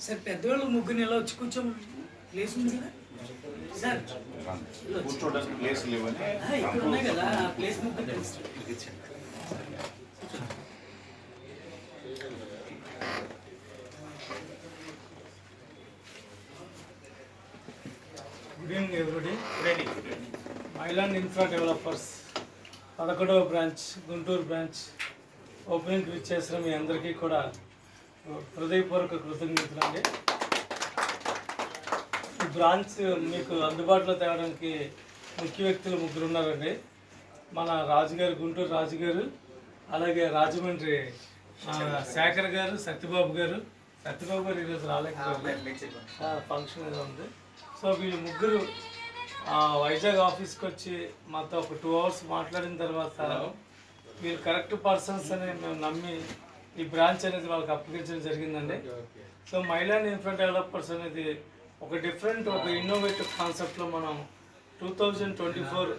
Sir పెద్దవాళ్ళు ముగ్గురిని ఎలా వచ్చి కూర్చోమని ప్లేస్ ఉంది కదా సార్, కూర్చోడానికి ప్లేస్ లేవని ఇక్కడ ఉన్నాయి కదా ఆ ప్లేస్ ముగ్గురు good evening everybody. Myland Infra Developers 11వ బ్రాంచ్ గుంటూరు బ్రాంచ్ ఓపెనింగ్ ఇచ్చేసిన మీ అందరికీ కూడా హృదయపూర్వక కృతజ్ఞతలు అండి. ఈ బ్రాంచ్ మీకు అందుబాటులో తేవడానికి ముఖ్య వ్యక్తులు ముగ్గురు ఉన్నారండి. మన రాజుగారు, గుంటూరు రాజుగారు, అలాగే రాజమండ్రి శేఖర్ గారు, సత్యబాబు గారు ఈరోజు రాలేకపోయారు, ఫంక్షన్ ఏదో ఉంది. సో వీళ్ళు ముగ్గురు వైజాగ్ ఆఫీస్కి వచ్చి మాతో ఒక 2 అవర్స్ మాట్లాడిన తర్వాత వీళ్ళు కరెక్ట్ పర్సన్స్ అని మేము నమ్మి ఈ బ్రాంచ్ అనేది వాళ్ళకి అప్లికేషన్ జరిగిందండి. సో మైలాండ్ ఇన్ఫ్రా డెవలపర్స్ అనేది ఒక డిఫరెంట్, ఒక ఇన్నోవేటివ్ కాన్సెప్ట్లో మనం 2024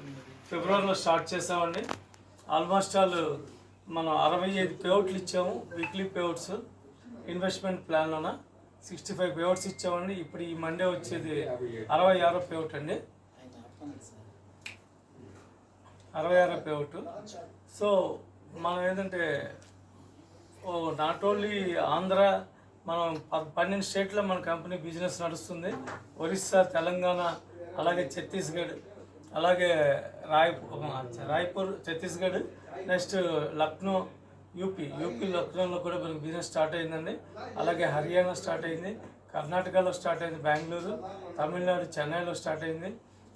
ఫిబ్రవరిలో స్టార్ట్ చేసామండి. ఆల్మోస్ట్ మనం 65 పేఅవుట్లు ఇచ్చాము, వీక్లీ పేఅవుట్స్. ఇన్వెస్ట్మెంట్ ప్లాన్లోన 65 పేఅవుట్స్ ఇచ్చామండి. ఇప్పుడు ఈ మండే వచ్చేది 66వ పేఅవుట్ అండి, 66వ పేఅవుట్. సో మనం ఏంటంటే నాట్ ఓన్లీ ఆంధ్ర, మనం 12 స్టేట్లో మన కంపెనీ బిజినెస్ నడుస్తుంది. ఒరిస్సా, తెలంగాణ, అలాగే ఛత్తీస్గఢ్, అలాగే రాయ్పూర్ ఛత్తీస్గఢ్, నెక్స్ట్ లక్నో, యూపీ లక్నోలో కూడా మనకి బిజినెస్ స్టార్ట్ అయిందండి. అలాగే హర్యానా స్టార్ట్ అయింది, కర్ణాటకలో స్టార్ట్ అయింది, బెంగళూరు, తమిళనాడు, చెన్నైలో స్టార్ట్ అయింది,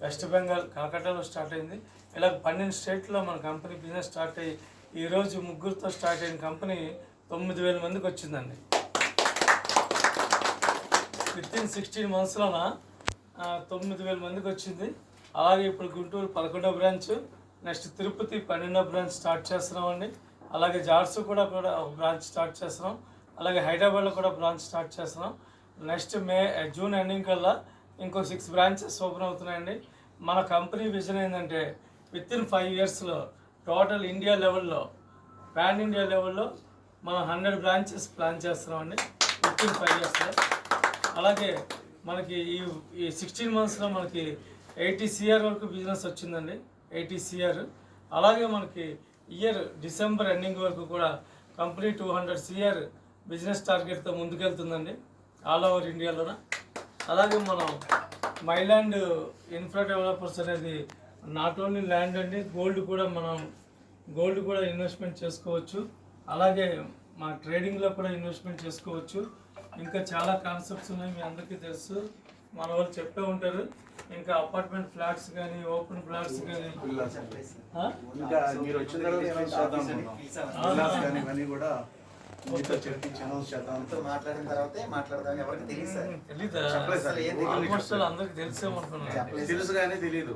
వెస్ట్ బెంగాల్, కలకట్టాలో స్టార్ట్ అయింది. ఇలా 12 స్టేట్లో మన కంపెనీ బిజినెస్ స్టార్ట్ అయ్యి ఈరోజు ముగ్గురితో స్టార్ట్ అయిన కంపెనీ 9,000 మందికి వచ్చిందండి. వితిన్ 16 మంత్స్లోన 9,000 మందికి వచ్చింది. అలాగే ఇప్పుడు గుంటూరు 11వ బ్రాంచ్, నెక్స్ట్ తిరుపతి 12వ బ్రాంచ్ స్టార్ట్ చేస్తున్నామండి. అలాగే జార్సు కూడా ఒక బ్రాంచ్ స్టార్ట్ చేస్తున్నాం. అలాగే హైదరాబాద్లో కూడా బ్రాంచ్ స్టార్ట్ చేస్తున్నాం. నెక్స్ట్ జూన్ ఎండింగ్ కల్లా ఇంకో 6 బ్రాంచెస్ ఓపెన్ అవుతున్నాయండి. మన కంపెనీ విజన్ ఏంటంటే వితిన్ 5 ఇయర్స్లో టోటల్ ఇండియా లెవెల్లో, పాన్ ఇండియా లెవెల్లో మనం 100 బ్రాంచెస్ ప్లాన్ చేస్తున్నామండి వితిన్ 5 ఇయర్స్లో. అలాగే మనకి ఈ 16 మంత్స్లో మనకి 80 CR వరకు బిజినెస్ వచ్చిందండి, 80 CR. అలాగే మనకి ఇయర్ డిసెంబర్ ఎండింగ్ వరకు కూడా కంపెనీ 200 CR బిజినెస్ టార్గెట్తో ముందుకెళ్తుందండి ఆల్ ఓవర్ ఇండియాలోన. అలాగే మనం మైలాండ్ ఇన్ఫ్రా డెవలపర్స్ అనేది నాట్ ఓన్లీ ల్యాండ్ అండి, గోల్డ్ కూడా ఇన్వెస్ట్మెంట్ చేసుకోవచ్చు. అలాగే మా ట్రేడింగ్లో కూడా ఇన్వెస్ట్మెంట్ చేసుకోవచ్చు. ఇంకా చాలా కాన్సెప్ట్స్ ఉన్నాయి, మీ అందరికీ తెలుసు, మన వాళ్ళు చెప్తూ ఉంటారు. ఇంకా అపార్ట్మెంట్ ఫ్లాట్స్ కానీ, ఓపెన్ ఫ్లాట్స్ కానీ, అందరికి తెలిసేమనుకున్నాను, తెలుసు కానీ తెలీదు.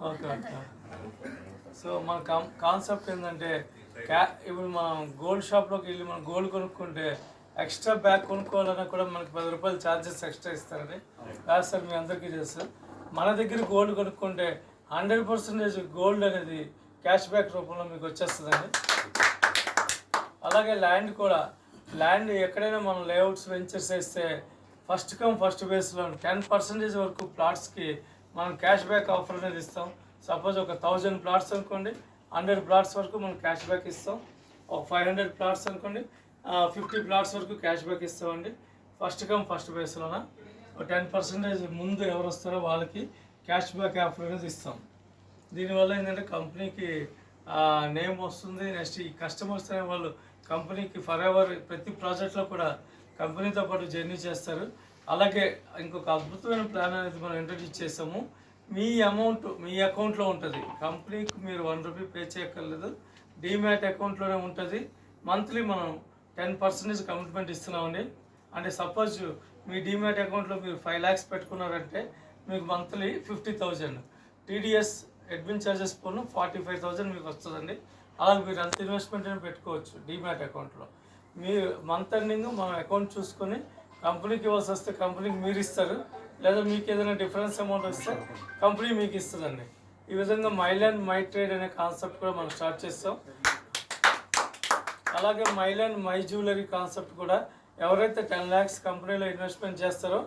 ఓకే. సో మన కాన్సెప్ట్ ఏంటంటే ఇప్పుడు మనం గోల్డ్ షాప్లోకి వెళ్ళి మనం గోల్డ్ కొనుక్కుంటే ఎక్స్ట్రా బ్యాగ్ కొనుక్కోవాలన్నా కూడా మనకి 10 రూపాయలు ఛార్జెస్ ఎక్స్ట్రా ఇస్తారండి. కాదు సార్, మీ అందరికీ తెలుసు. మన దగ్గర గోల్డ్ కొనుక్కుంటే 100% గోల్డ్ అనేది క్యాష్ బ్యాక్ రూపంలో మీకు వచ్చేస్తుందండి. అలాగే ల్యాండ్ ఎక్కడైనా మనం లేఅవుట్స్ వెంచర్స్ వేస్తే ఫస్ట్ కమ్ ఫస్ట్ బేస్లో 10% వరకు ప్లాట్స్కి మనం క్యాష్ బ్యాక్ ఆఫర్ అనేది ఇస్తాం. సపోజ్ ఒక 1000 ప్లాట్స్ అనుకోండి, 100 ప్లాట్స్ వరకు మనం క్యాష్ బ్యాక్ ఇస్తాం. ఒక 500 ప్లాట్స్ అనుకోండి, 50 ప్లాట్స్ వరకు క్యాష్ బ్యాక్ ఇస్తామండి. ఫస్ట్ కమ్ ఫస్ట్ బేస్లోన 10% ముందు ఎవరు వస్తారో వాళ్ళకి క్యాష్ బ్యాక్ ఆఫర్ అనేది ఇస్తాం. దీనివల్ల ఏంటంటే కంపెనీకి నేమ్ వస్తుంది. నెక్స్ట్ ఈ కస్టమర్స్ అనే వాళ్ళు కంపెనీకి ఫర్ ఎవర్ ప్రతి ప్రాజెక్ట్లో కూడా కంపెనీతో పాటు జర్నీ చేస్తారు. అలాగే ఇంకొక అద్భుతమైన ప్లాన్ అనేది మనం ఇంట్రడ్యూస్ చేసాము. మీ అమౌంట్ మీ అకౌంట్లో ఉంటుంది, కంపెనీకి మీరు 1 రూపీ పే చేయక్కర్లేదు, డీమ్యాట్ అకౌంట్లోనే ఉంటుంది. మంత్లీ మనం 10% కమిట్మెంట్ ఇస్తున్నామండి. అంటే సపోజ్ మీ డీమ్యాట్ అకౌంట్లో మీరు 5 lakhs పెట్టుకున్నారంటే మీకు మంత్లీ 50,000 TDS అడ్మిన్ ఛార్జెస్ పోను 45,000 మీకు వస్తుందండి. అలాగే మీరు అంత ఇన్వెస్ట్మెంట్ అని పెట్టుకోవచ్చు డీమ్యాట్ అకౌంట్లో. మీరు మంత్ ఎండింగ్ మన అకౌంట్ చూసుకొని కంపెనీకి ఇవ్వాల్సి వస్తే కంపెనీకి మీరు ఇస్తారు, లేదా మీకు ఏదైనా డిఫరెన్స్ అమౌంట్ వస్తే కంపెనీ మీకు ఇస్తుందండి. ఈ విధంగా మై ల్యాండ్ మై ట్రేడ్ అనే కాన్సెప్ట్ కూడా మనం స్టార్ట్ చేస్తాం. అలాగే my land my jewellery concept కూడా ఎవరైతే 10 lakhs కంపెనీలో ఇన్వెస్ట్మెంట్ చేస్తారో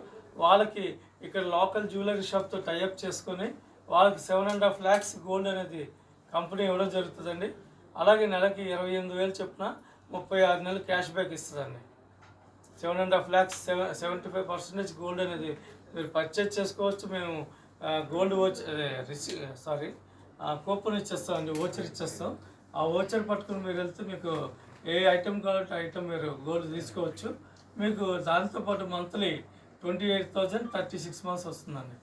వాళ్ళకి ఇక్కడ లోకల్ జ్యువెలరీ షాప్తో టైఅప్ చేసుకొని వాళ్ళకి 7.5 lakhs గోల్డ్ అనేది కంపెనీ ఇవ్వడం జరుగుతుందండి. అలాగే నెలకి 28,000 చొప్పున 36 నెలలు క్యాష్ బ్యాక్ ఇస్తుందండి. 7.5 lakhs 75% గోల్డ్ అనేది మీరు పర్చేజ్ చేసుకోవచ్చు. మేము గోల్డ్ కూపన్ ఇచ్చేస్తామండి, ఓచర్ ఇచ్చేస్తాం. ఆ ఓచర్ పట్టుకుని మీరు వెళ్తే మీకు ఏ ఐటెం కావాలంటే ఐటెం మీరు గోల్డ్ తీసుకోవచ్చు. మీకు దాంతోపాటు మంత్లీ 28,000 36 months వస్తుందండి.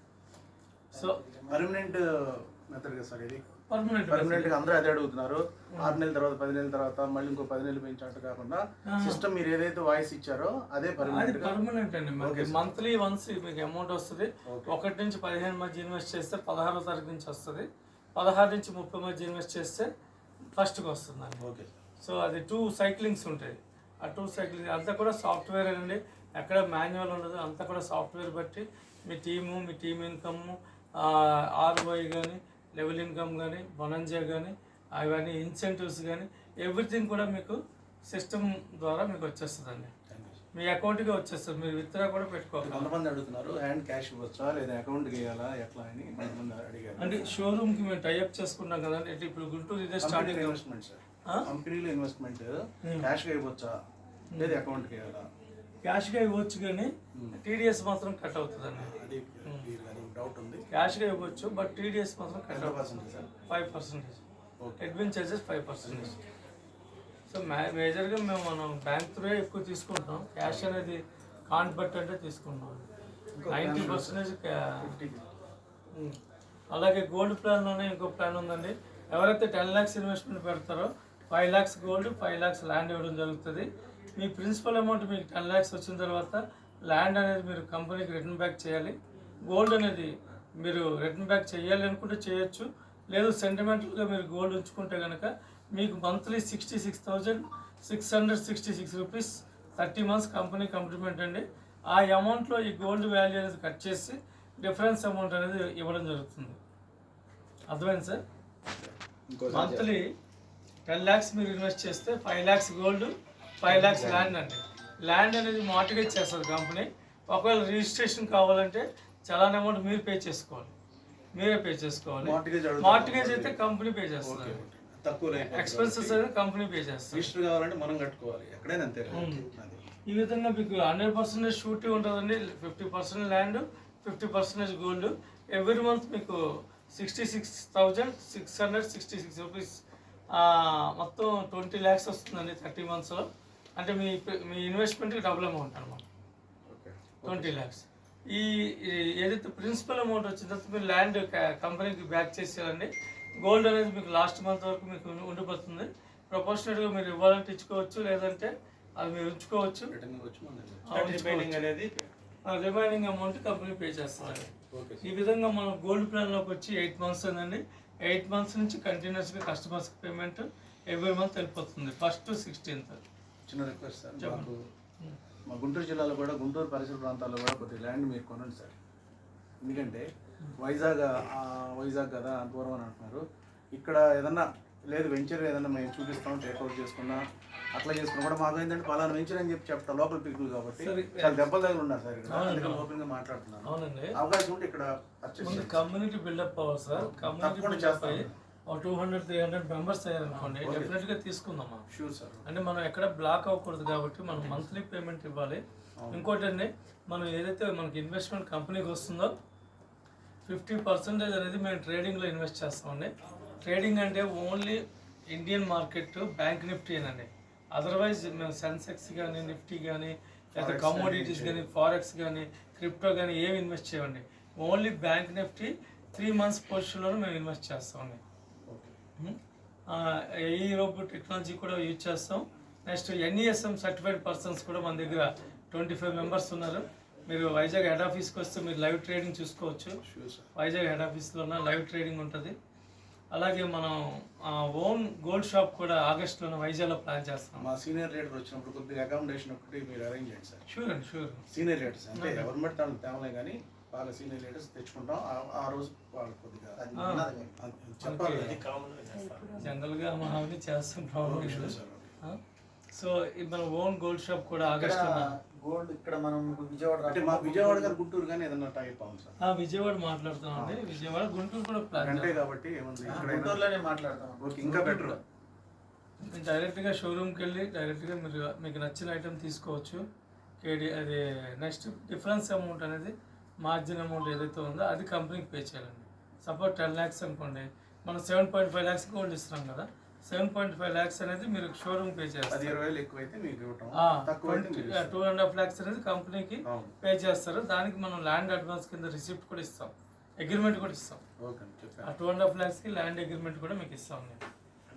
సో పర్మనెంట్ మెథడ్ కదా సార్ ఇది? పర్మనెంట్ అందరూ అదే అడుగుతున్నారు. 6 నెలల తర్వాత 10 నెలల తర్వాత మళ్ళీ ఇంకో 10 నెలలు పెంచినట్టు కాకుండా సిస్టమ్ మీరు ఏదైతే వాయిస్ ఇచ్చారో అదే పర్మనెంట్ అండి. మనకి మంత్లీ వన్స్ మీకు అమౌంట్ వస్తుంది. 1 నుంచి 15 మధ్య ఇన్వెస్ట్ చేస్తే 16వ తారీఖు నుంచి వస్తుంది. 16 నుంచి 30 మధ్య ఇన్వెస్ట్ చేస్తే ఫస్ట్కి వస్తుందండి. ఓకే. సో అది 2 cyclings ఉంటాయి. ఆ 2 cycling అంతా కూడా సాఫ్ట్వేర్ అండి, ఎక్కడ మాన్యువల్ ఉండదు. అంతా కూడా సాఫ్ట్వేర్ బట్టి మీ టీమ్ ఇన్కమ్, ROI కానీ, లెవెల్ ఇన్కమ్ కానీ, బొనంజా కానీ, అవన్నీ ఇన్సెంటివ్స్ కానీ ఎవ్రీథింగ్ కూడా మీకు సిస్టమ్ ద్వారా మీకు వచ్చేస్తుందండి. మీ అకౌంట్కి వచ్చేస్తుంది. మీరు విత్డ్రా కూడా పెట్టుకోవాలి. కొంతమంది అడుగుతున్నారు హ్యాండ్ క్యాష్ ఇవ్వచ్చా లేదా అకౌంట్కి వేయాలా ఎట్లా అని కొంతమంది అడిగారు. అంటే షోరూమ్కి మేము టైఅప్ చేసుకున్నాం కదండి. ఇప్పుడు గుంటూరు ఇదే స్టార్టింగ్ ఇన్వెస్ట్మెంట్ సార్, కంపెనీలో ఇన్వెస్ట్మెంట్ క్యాష్గా ఇవ్వచ్చా లేదా అకౌంట్కి వేయాలా? క్యాష్గా ఇవ్వచ్చు కానీ TDS మాత్రం కట్ అవుతుందండి. అది డౌట్ ఉంది. క్యాష్గా ఇవ్వచ్చు బట్ TDS మాత్రం కట్ అవుతుంది సార్. 5%. Admin charges 5%. సో మేజర్గా మనం బ్యాంక్ త్రూ ఎక్కువ తీసుకుంటాం. క్యాష్ అనేది కాంట్ బట్ అంటే తీసుకుంటాం. 90% అలాగే గోల్డ్ ప్లాన్లోనే ఇంకో ప్లాన్ ఉందండి. ఎవరైతే 10 lakhs ఇన్వెస్ట్మెంట్ పెడతారో 5 lakhs గోల్డ్ 5 lakhs ల్యాండ్ ఇవ్వడం జరుగుతుంది. మీ ప్రిన్సిపల్ అమౌంట్ మీకు 10 lakhs వచ్చిన తర్వాత ల్యాండ్ అనేది మీరు కంపెనీకి రిటర్న్ బ్యాక్ చేయాలి. గోల్డ్ అనేది మీరు రిటర్న్ బ్యాక్ చేయాలి అనుకుంటే చేయొచ్చు. లేదు సెంటిమెంటల్గా మీరు గోల్డ్ ఉంచుకుంటే కనుక మీకు monthly 66,666 rupees 30 months company commitment అండి. ఆ అమౌంట్లో ఈ గోల్డ్ వాల్యూ అనేది కట్ చేసి డిఫరెన్స్ అమౌంట్ అనేది ఇవ్వడం జరుగుతుంది. అర్థమైంది సార్? మంత్లీ 10 lakhs మీరు ఇన్వెస్ట్ చేస్తే 5 lakhs గోల్డ్ 5 lakhs ల్యాండ్ అండి. ల్యాండ్ అనేది మార్టిగేజ్ చేస్తుంది కంపెనీ. ఒకవేళ రిజిస్ట్రేషన్ కావాలంటే చాలా అమౌంట్ మీరు పే చేసుకోవాలి. మీరే పే చేసుకోవాలి. మార్టిగేజ్ అయితే కంపెనీ పే చేస్తుంది. తక్కువ ఎక్స్పెన్సెస్ అనేది కంపెనీ పే చేస్తుంది. రిజిస్టర్ కావాలంటే మనం కట్టుకోవాలి ఎక్కడైనా అంతే. ఈ విధంగా మీకు 100% షూరిటీ ఉంటుందండి. 50% ల్యాండ్ 50% గోల్డ్. ఎవ్రీ మంత్ మీకు 66,666 రూపీస్ మొత్తం 20 lakhs వస్తుందండి 30 monthsలో. అంటే మీ ఇన్వెస్ట్మెంట్కి డబుల్ అమౌంట్ అనమాట 20 lakhs. ఈ ఏదైతే ప్రిన్సిపల్ అమౌంట్ వచ్చిన తర్వాత మీరు ల్యాండ్ కంపెనీకి బ్యాక్ చేసేయాలండి. గోల్డ్ అనేది మీకు లాస్ట్ మంత్ వరకు మీకు ఉండిపోతుంది. ప్రపోర్షనేట్గా మీరు ఇవ్వాలంటే ఇచ్చుకోవచ్చు, లేదంటే అది మీరు ఉంచుకోవచ్చు. రిమైనింగ్ అమౌంట్ కంపెనీ పే చేస్తుంది. ఈ విధంగా మనం గోల్డ్ ప్లాన్లోకి వచ్చి 8 months అండి. 8 months నుంచి కంటిన్యూస్గా కస్టమర్స్కి పేమెంట్ ఎవ్రీ మంత్ వెళ్ళిపోతుంది 1st to 16th. చిన్న రిక్వెస్ట్ సార్, మాకు మా గుంటూరు జిల్లాలో కూడా గుంటూరు పరిసర ప్రాంతాల్లో కూడా కొద్దిగా ల్యాండ్ మీరు కొనండి సార్. ఎందుకంటే వైజాగ్ కదా దూరం అని అంటున్నారు. ఇక్కడ ఏదన్నా లేదు వెంచర్ ఏదన్నా మేము చూపిస్తాం, టేక్అవుట్ చేసుకున్నా అట్లా చేసుకున్నా కూడా మాకు ఏంటంటే పలానా వెంచర్ అని చెప్తా లోకల్ పీపుల్ కాబట్టి చాలా దెబ్బల దగ్గర ఉన్నారు సార్. ఇక్కడ ఓపెన్ గా మాట్లాడుతున్నాను. అవకాశం ఉంటే ఇక్కడ కమ్యూనిటీ బిల్డప్ అవ్వాలి సార్. కమ్యూనిటీ చేస్తాయి 200-300 మెంబర్స్ అయ్యారనుకోండి, డెఫినెట్గా తీసుకుందామా. Sure sir. అంటే మనం ఎక్కడ బ్లాక్ అవ్వకూడదు కాబట్టి మనం మంత్లీ పేమెంట్ ఇవ్వాలి. ఇంకోటి అండి, మనం ఏదైతే మనకి ఇన్వెస్ట్మెంట్ కంపెనీకి వస్తుందో 50% అనేది మేము ట్రేడింగ్లో ఇన్వెస్ట్ చేస్తామండి. ట్రేడింగ్ అంటే only Indian market bank Nifty అండి. అదర్వైజ్ మేము సెన్సెక్స్ కానీ నిఫ్టీ కానీ లేదా కమోడిటీస్ కానీ ఫారెక్స్ కానీ క్రిప్టో కానీ ఏమి ఇన్వెస్ట్ చేయండి. ఓన్లీ బ్యాంక్ నిఫ్టీ 3 months పొజిషన్లోనే మేము ఇన్వెస్ట్ చేస్తామండి. ఈ రోబో టెక్నాలజీ కూడా యూజ్ చేస్తాం. నెక్స్ట్ NESM సర్టిఫైడ్ పర్సన్స్ కూడా మన దగ్గర 25 members ఉన్నారు. మీరు వైజాగ్ హెడ్ ఆఫీస్కి వస్తే మీరు లైవ్ ట్రేడింగ్ చూసుకోవచ్చు. వైజాగ్ హెడ్ ఆఫీస్లో లైవ్ ట్రేడింగ్ ఉంటుంది. అలాగే మనం ఓన్ గోల్డ్ షాప్ కూడా ఆగస్టులో వైజాగ్లో ప్లాన్ చేస్తాం. మా సీనియర్ లీడర్ వచ్చినప్పుడు కొద్దిగా అకామిడేషన్ ఒకటి మీరు అరేంజ్ చేయండి సార్. షూర్ అండి, షూర్. సీనియర్ లీడర్స్ అంటే ఎవరు బట్టి వాళ్ళు తేవలే కానీ బాగా సీనియర్ లీడర్స్ తెచ్చుకుంటాం. ఆ రోజు వాళ్ళు కొద్దిగా చెప్పాలి. జనరల్గా మనం అవన్నీ చేస్తాం, ప్రాబ్లం లేదు. సార్ సో మన ఓన్ గోల్డ్ షాప్ కూడా ఆగస్టులో గోల్డ్ ఇక్కడ మనం విజయవాడ అంటే మా విజయవాడ గారు గుంటూరు కానీ ఏదన్నా టైప్ అవును సార్. విజయవాడ మాట్లాడుతున్నాం అండి. విజయవాడ గుంటూరు కూడా ప్లాన్ అంటే కాబట్టి ఏముంది ఇక్కడ గుంటూరులోనే మాట్లాడతాం. ఓకే, ఇంకా బెటర్. డైరెక్ట్గా షోరూమ్కి వెళ్ళి డైరెక్ట్గా మీకు నచ్చిన ఐటెం తీసుకోవచ్చు. అది నెక్స్ట్ డిఫరెన్స్ అమౌంట్ అనేది మార్జిన్ అమౌంట్ ఏదైతే ఉందో అది కంపెనీకి పే చేయాలండి. సపోజ్ 10 lakhs అనుకోండి, మనం 7.5 lakhs గోల్డ్ ఇస్తున్నాం కదా, 7.5 lakhs అనేది మీరు షోరూమ్ పే చేస్తారు. 10,000 ఎక్కువైతే మీకు ఇవ్వటం, 2.5 lakhs అనేది కంపెనీకి పే చేస్తారు. దానికి మనం ల్యాండ్ అడ్వాన్స్ కింద రిసిప్ట్ కూడా ఇస్తాం, అగ్రిమెంట్ కూడా ఇస్తాం. ఆ 2.5 lakhsకి ల్యాండ్ అగ్రిమెంట్ కూడా మీకు ఇస్తాం.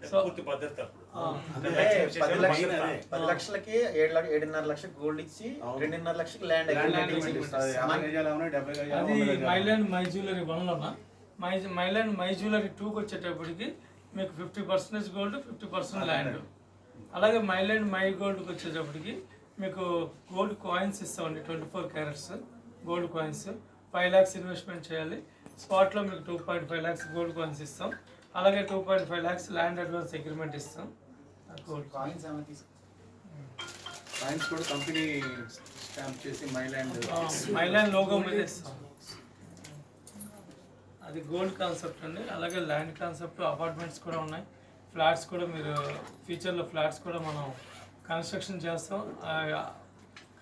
సో 10 లక్షలకి 7.5 లక్షలు గోల్డ్ ఇచ్చి 2.5 లక్షలకి ల్యాండ్ అది మైలాండ్ మై జ్యువెలరీ 1లోన, మైలాండ్ మై జ్యువెలరీ 2కి వచ్చేటప్పటికి మీకు 50% గోల్డ్, 50% ల్యాండ్. అలాగే మైలాండ్ మై గోల్డ్కి వచ్చేటప్పటికి మీకు గోల్డ్ కాయిన్స్ ఇస్తామండి, 24 carats gold coins. 5 lakhs investment చేయాలి, స్పాట్లో మీకు 2.5 lakhs గోల్డ్ కాయిన్స్ ఇస్తాం. అలాగే 2.5 lakhs ల్యాండ్ అడ్వాన్స్ అగ్రిమెంట్ ఇస్తాం. గోల్డ్ కాయిన్స్ కూడా కంపెనీ స్టాంప్ చేసి మైలాండ్ లోగో మీద ఇస్తాం. అది గోల్డ్ కాన్సెప్ట్ అండి. అలాగే ల్యాండ్ కాన్సెప్ట్, అపార్ట్మెంట్స్ కూడా ఉన్నాయి, ఫ్లాట్స్ కూడా మీరు ఫ్యూచర్లో ఫ్లాట్స్ కూడా మనం కన్స్ట్రక్షన్ చేస్తాం.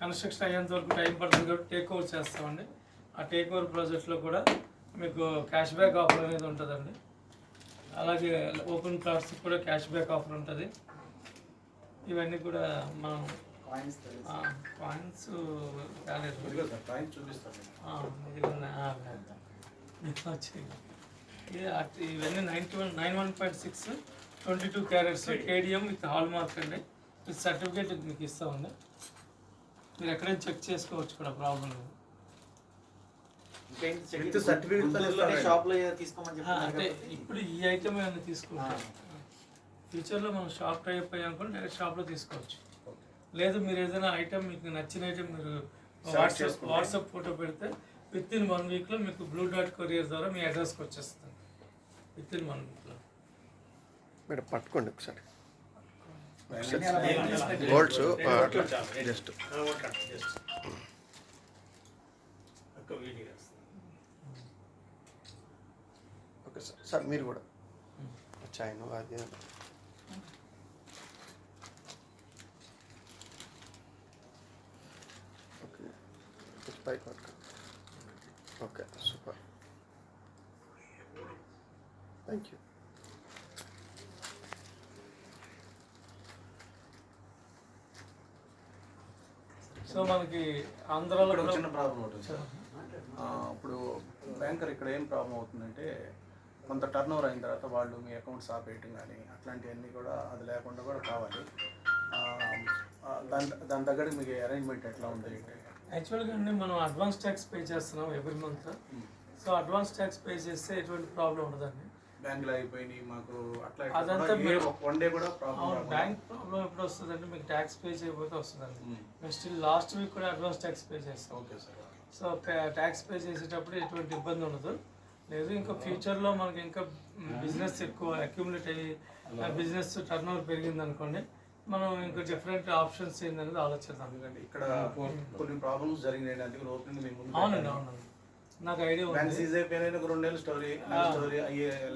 కన్స్ట్రక్షన్ అయ్యేంత వరకు టైం పడుతుంది కాబట్టి టేక్ ఓవర్ చేస్తామండి. ఆ టేక్ ఓవర్ ప్రాజెక్ట్లో కూడా మీకు క్యాష్ బ్యాక్ ఆఫర్ అనేది ఉంటుందండి. అలాగే ఓపెన్ ప్లాట్స్ కూడా క్యాష్ బ్యాక్ ఆఫర్ ఉంటుంది. ఇవన్నీ కూడా మనం కాయిన్స్ ఇవన్నీ 91.6 22 carats KDM with hall mark అండి. విత్ సర్టిఫికేట్ మీకు ఇస్తామండి. మీరు ఎక్కడైనా చెక్ చేసుకోవచ్చు కూడా, ప్రాబ్లం లేదు. అంటే ఇప్పుడు ఈ ఐటమ్ ఏమైనా తీసుకోవచ్చు. ఫ్యూచర్లో మనం షాప్ టైప్ అయ్యామనుకోండి డైరెక్ట్ షాప్లో తీసుకోవచ్చు. లేదు మీరు ఏదైనా ఐటమ్ మీకు నచ్చిన ఐటమ్ మీరు వాట్సాప్ ఫోటో పెడితే విత్ ఇన్ 1 weekలో మీకు బ్లూ డాట్ కొరియర్ ద్వారా మీ అడ్రస్కి వచ్చేస్తుంది. With in 1 weekలో. మేడం పట్టుకోండి ఒకసారి golds just okay sir. Sir మీరు కూడా చైన్ అది ఓకే పైకి పట్టుకో. Okay super, thank you. So మనకి ఆంధ్రాలో ఇక్కడ చిన్న ప్రాబ్లం అవుతుంది సార్. ఇప్పుడు బ్యాంకర్ ఇక్కడ ఏం ప్రాబ్లం అవుతుందంటే కొంత టర్న్ ఓవర్ అయిన తర్వాత వాళ్ళు మీ అకౌంట్స్ ఆపేయటం కానీ అట్లాంటివన్నీ కూడా అది లేకుండా కూడా కావాలి. దాని దగ్గర మీకు అరేంజ్మెంట్ ఎట్లా ఉంది? యాక్చువల్గా అండి మనం అడ్వాన్స్ ట్యాక్స్ పే చేస్తున్నాం every month. So advance tax pay చేస్తే ఎటువంటి ప్రాబ్లం ఉండదండి. బ్యాంకులో అయిపోయినాయి మాకు అట్లా అదంతా 1 day కూడా ప్రాబ్లం. బ్యాంక్ ప్రాబ్లం ఎప్పుడు వస్తుందంటే మీకు ట్యాక్స్ పే చేయకపోతే వస్తుందండి. మేము స్టిల్ లాస్ట్ వీక్ కూడా అడ్వాన్స్ ట్యాక్స్ పే చేస్తాం. Okay sir. So tax pay చేసేటప్పుడు ఎటువంటి ఇబ్బంది ఉండదు. లేదు ఇంకా ఫ్యూచర్లో మనకి ఇంకా బిజినెస్ ఎక్కువ అక్యుములేట్ అయ్యి బిజినెస్ టర్న్ ఓవర్ పెరిగింది అనుకోండి, మనం ఇంకా డిఫరెంట్ ఆప్షన్స్ ఏందనేది ఆలోచిద్దాం. ఎందుకంటే ఇక్కడ కొన్ని ప్రాబ్లమ్స్ జరిగినాయి, అందుకే ఓపెనింగ్ మేము అవునండి అవునండి నాకు ఐడియా ఉంది. సీజ్ అయిపోయినా 2 నెలలు స్టోరీ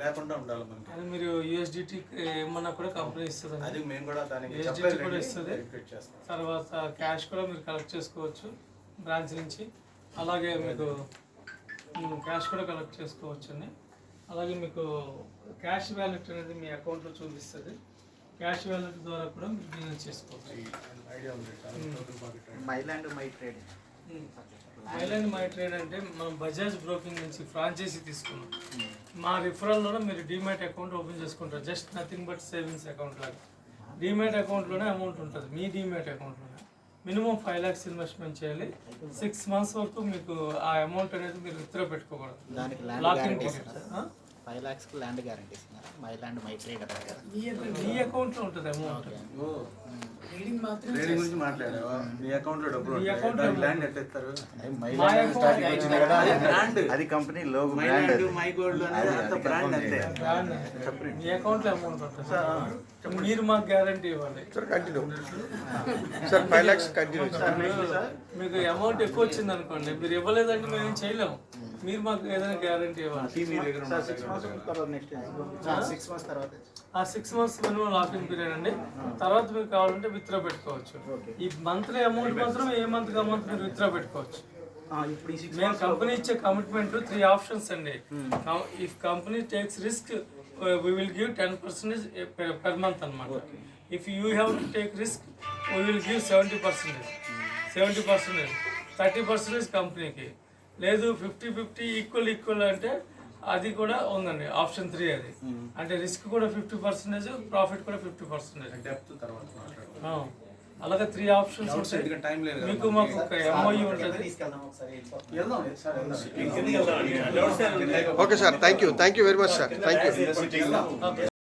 లేకుండా ఉండాలి మనకి. అది మీరు యూఎస్డిటీ ఏమన్నా కూడా కంపెనీ ఇస్తుంది, అది మేము కూడా దానికి యూఎస్డిటీ కూడా ఇస్తుంది. తర్వాత క్యాష్ కూడా మీరు కలెక్ట్ చేసుకోవచ్చు బ్రాంచ్ నుంచి. అలాగే మీకు క్యాష్ కూడా కలెక్ట్ చేసుకోవచ్చు అండి. అలాగే మీకు క్యాష్ వ్యాలెట్ అనేది మీ అకౌంట్లో చూపిస్తుంది. క్యాష్ వ్యాలెట్ ద్వారా కూడా మీరు బిజినెస్ చేసుకోవచ్చు. ఐడియా ఉంది. మైలాండ్ మై ట్రేడ్. మైలాండ్ మై ట్రేడ్ అంటే మనం బజాజ్ బ్రోకింగ్ నుంచి ఫ్రాంచైజీ తీసుకున్నాం. మా రిఫరల్లోనే మీరు డీమ్యాట్ అకౌంట్ ఓపెన్ చేసుకుంటారు. Just nothing but savings account లాగా. డీమ్యాట్ అకౌంట్లోనే అమౌంట్ ఉంటుంది. మీ డీమ్యాట్ అకౌంట్లోనే మినిమం 5 lakhs ఇన్వెస్ట్మెంట్ చేయాలి. 6 months వరకు మీకు ఆ అమౌంట్ అనేది మీరు విత్డ్రా పెట్టుకోకూడదు. Locking period 5 lakhs land guarantee ఇస్తున్నారు. మై ల్యాండ్ మై ట్రేడ్ అన్నారు కదా. మీ అకౌంట్లో ఉంటుంది అమౌంట్. ట్రేడింగ్ మాత్రం ట్రేడింగ్ గురించి మాట్లాడావా? నీ అకౌంట్లో డబ్బులు మీ ఉంటాయి. account దానికి లో ల్యాండ్ ఎట్లా ఇస్తారు? మా అకౌంట్ అది బ్రాండ్. అది company logo my brand land అది. మై గోల్డ్ అనేది అంత బ్రాండ్ అంతే. మీ అకౌంట్లో అమౌంట్ ఉంటుంది. మీరు మాకు గ్యారంటీ ఇవ్వాలి. Sir continue sir 5 lakhs continue sir. మీకు అమౌంట్ ఎక్కువ వచ్చింది అనుకోండి, మీరు ఇవ్వలేదంటే మేము ఏం చేయలేము. మీరు మాకు ఏదైనా గ్యారంటీ ఇవ్వాలి. మీ దగ్గర ఉన్న 6 months తర్వాత నెక్స్ట్ 6 months తర్వాత ఆ 6 months మినిమం లాకింగ్ పీరియడ్ అండి. తర్వాత మీకు కావాలంటే విత్డ్రా పెట్టుకోవచ్చు. ఈ మంత్లీ అమౌంట్ మాత్రం ఏ మంత్ కా మంత్ మీరు విత్డ్రా పెట్టుకోవచ్చు. ఇప్పుడు ఈ 6 మేము కంపెనీ ఇచ్చే కమిట్మెంట్ 3 ఆప్షన్స్ అండి. If company takes risk we will give 10% per month అన్నమాట. If you have to take risk we will give 70%. 30% కంపెనీకి. లేదు 50-50 ఈక్వల్ అంటే అది కూడా ఉందండి. ఆప్షన్ 3 అది. అంటే రిస్క్ కూడా 50%, ప్రాఫిట్ కూడా 50%. డెప్త్ తర్వాత మాట్లాడదాం. అలాగే 3 ఆప్షన్స్ ఉంటాయి. ఇక టైం లేదు కదా. మీకు మాకు ఒక ఎంఓయూ ఉంటుంది. తీసుకెళ్దాం ఒకసారి. వెళ్దాం సార్, వెళ్దాం. Okay sir, thank you very much sir, thank you. City